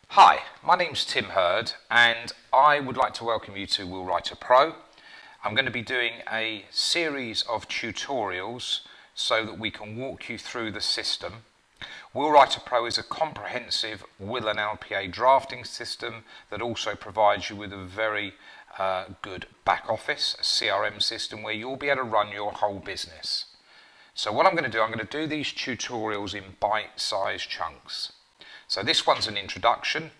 Hi, my name's Tim Hurd and I would like to welcome you to WWP Pro. I'm going to be doing a series of tutorials so that we can walk you through the system. WWP Pro is a comprehensive will and LPA drafting system that also provides you with a very good back office, a CRM system where you'll be able to run your whole business. So what I'm going to do these tutorials in bite-sized chunks. So this one's an introduction.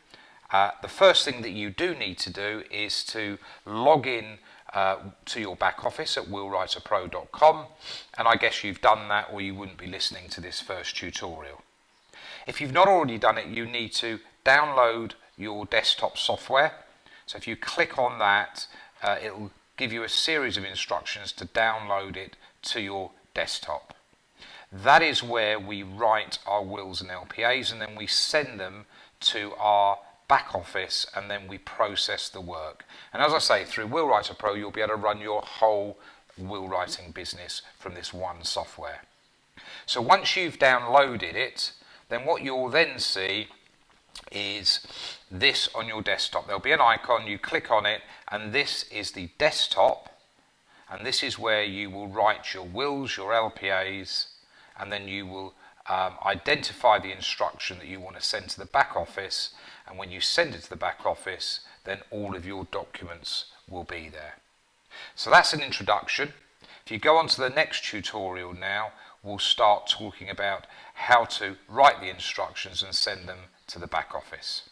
The first thing that you do need to do is to log in to your back office at willwriterpro.com, and I guess you've done that or you wouldn't be listening to this first tutorial. If you've not already done it, you need to download your desktop software. So if you click on that, it'll give you a series of instructions to download it to your desktop. That is where we write our wills and LPAs, and then we send them to our back office, and then we process the work. And as I say, through WillWriter Pro, you'll be able to run your whole will writing business from this one software. So once you've downloaded it, then what you'll then see is this on your desktop. There'll be an icon, you click on it, and this is the desktop, and this is where you will write your wills, your LPAs, and then you will identify the instruction that you want to send to the back office, and when you send it to the back office, then all of your documents will be there. So that's an introduction. If you go on to the next tutorial now, we'll start talking about how to write the instructions and send them to the back office.